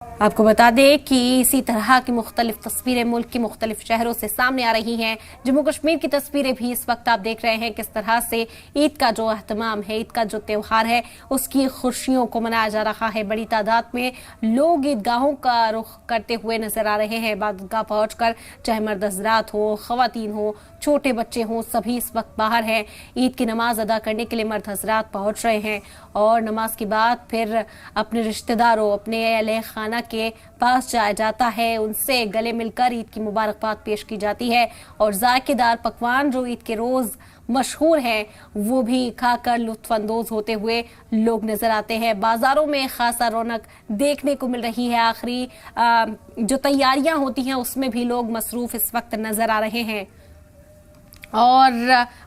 आपको बता दें कि इसी तरह की मुख्तलिफ तस्वीरें मुल्क के मुख्तलिफ शहरों से सामने आ रही हैं। जम्मू कश्मीर की तस्वीरें भी इस वक्त आप देख रहे हैं किस तरह से ईद का जो अहतमाम है, ईद का जो त्यौहार है, उसकी खुशियों को मनाया जा रहा है। बड़ी तादाद में लोग ईदगाहों का रुख करते हुए नजर आ रहे हैं। इबादतगाह पहुंचकर चाहे मर्द हजरात हो, खवातीन हो, छोटे बच्चे हों, सभी इस वक्त बाहर हैं। ईद की नमाज अदा करने के लिए मर्द हजरात पहुंच रहे हैं और नमाज के बाद फिर अपने रिश्तेदारों, अपने अहले खाना के पास जाया जाता है, उनसे गले मिलकर ईद की मुबारकबाद पेश की जाती है और जायकेदार पकवान जो ईद के रोज मशहूर हैं वो भी खाकर लुत्फानंदोज होते हुए लोग नजर आते हैं। बाजारों में खासा रौनक देखने को मिल रही है। आखिरी जो तैयारियां होती हैं उसमें भी लोग मसरूफ इस वक्त नजर आ रहे हैं और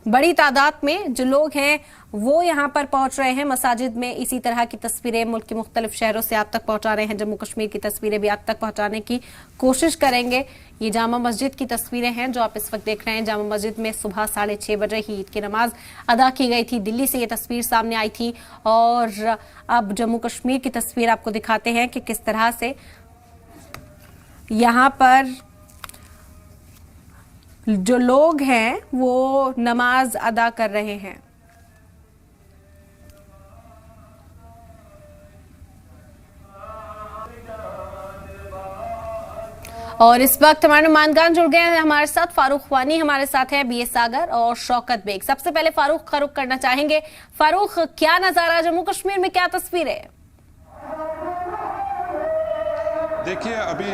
बड़ी तादाद में जो लोग हैं वो यहाँ पर पहुंच रहे हैं मसाजिद में। इसी तरह की तस्वीरें मुल्क के मुख्तलिफ शहरों से आप तक पहुंचा रहे हैं। जम्मू कश्मीर की तस्वीरें भी आप तक पहुंचाने की कोशिश करेंगे। ये जामा मस्जिद की तस्वीरें हैं जो आप इस वक्त देख रहे हैं। जामा मस्जिद में सुबह 6:30 बजे ही ईद की नमाज अदा की गई थी। दिल्ली से ये तस्वीर सामने आई थी और अब जम्मू कश्मीर की तस्वीर आपको दिखाते हैं कि किस तरह से यहाँ पर जो लोग हैं वो नमाज अदा कर रहे हैं। और इस वक्त हमारे नुमाइंदगान जुड़ गए हैं हमारे साथ। फारूक वानी हमारे साथ हैं, बीए सागर और शौकत बेग। सबसे पहले फारूक का रुख करना चाहेंगे। फारूक, क्या नजारा जम्मू कश्मीर में, क्या तस्वीर है? देखिए, अभी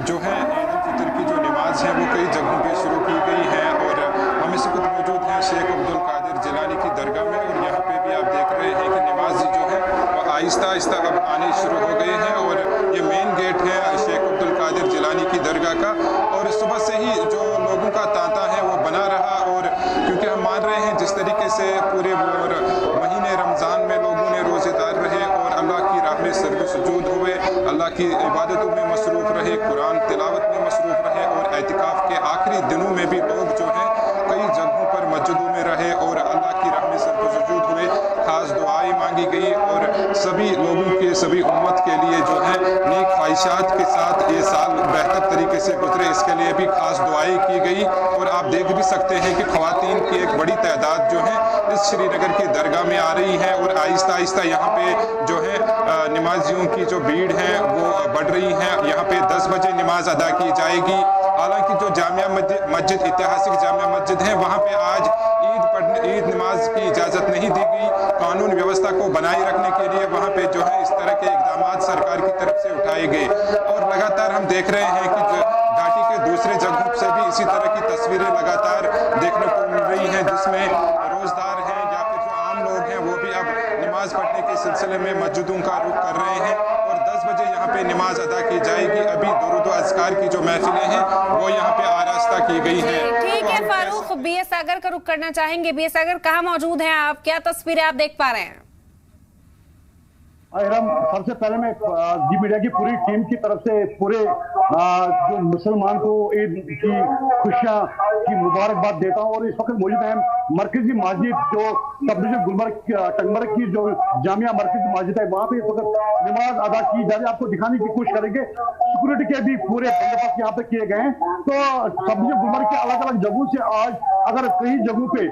जो है ईद उल फितर की जो नमाज है वो कई जगहों पे शुरू की गई है और हम इस वक्त मौजूद हैं शेख अब्दुल कादिर जिलानी की दरगाह में और यहाँ पे भी आप देख रहे हैं कि नमाज जो है वो आहिस्ता आहिस्ता अब आने शुरू हो गए हैं और ये मेन गेट है शेख अब्दुल कादिर जिलानी की दरगाह का और सुबह से ही जो लोगों का तांता है वो बना रहा और क्योंकि हम मान रहे हैं जिस तरीके से पूरे महीने रमज़ान में लोगों ने रोज़ेदार रहे और अल्लाह की राह में सर्व सुजूद हुए, अल्लाह की इबादतों में मसरूफ़ रहे, कुरान तिलावत में मसरूफ़ रहे और एतिकाफ़ के आखिरी दिनों में भी लोग जो हैं कई जगहों पर मस्जिदों में रहे और अल्लाह की राह में सर्व सुजूद हुए। खास दुआएं मांगी गई और सभी लोगों के, सभी उम्मत के लिए जो है नेक ख्वाहिशात के साथ ये साल बेहतर तरीके से गुजरे, इसके लिए भी खास दुआएं की गई। और आप देख भी सकते हैं कि ख्वातीन की एक बड़ी तादाद जो है इस श्रीनगर की दरगाह में आ रही है और आहिस्ता आहिस्ता यहाँ पे जो है नमाजियों की जो भीड़ है वो बढ़ रही है। यहाँ पे 10 बजे नमाज अदा की जाएगी। हालांकि जो जामिया मस्जिद ऐतिहासिक जामिया मस्जिद है वहाँ पे आज ईद नमाज की इजाज़त नहीं दी गई। कानून व्यवस्था को बनाए रखने के लिए वहाँ पे जो है इस तरह के इकदाम सरकार की तरफ से उठाए गए और लगातार हम देख रहे हैं कि घाटी के दूसरे जगहों से भी इसी तरह की तस्वीरें लगातार देखने को मिल रही हैं जिसमें रोजदार हैं या फिर जो आम लोग हैं वो भी अब नमाज पढ़ने के सिलसिले में मस्जिदों का रुख कर रहे हैं और 10 बजे यहाँ पे नमाज अदा की जाएगी। अभी दुरूद व अज़कार की जो महफिलें हैं वो यहाँ पे आरास्ता की गई हैं। ठीक है फारूक, बीए सागर का रुख करना चाहेंगे। बीए सागर, कहाँ मौजूद हैं आप, क्या तस्वीरें आप देख पा रहे हैं? सबसे पहले मैं जी मीडिया की पूरी टीम की तरफ से पूरे जो मुसलमान को ईद की खुशियां की मुबारकबाद देता हूं और इस वक्त मौजूद है मरकजी मस्जिद जो सब डिवीजन गुलमर्ग टंगमर्ग की जो जामिया मरकजी मस्जिद है वहां पे इस वक्त नमाज अदा की जा रही है। आपको दिखाने की कोशिश करेंगे। सिक्योरिटी के भी पूरे बंदोबस्त यहाँ पे किए गए हैं। तो सब डिवीजन गुलमर्ग के अलग अलग जगहों से आज अगर कई जगहों पे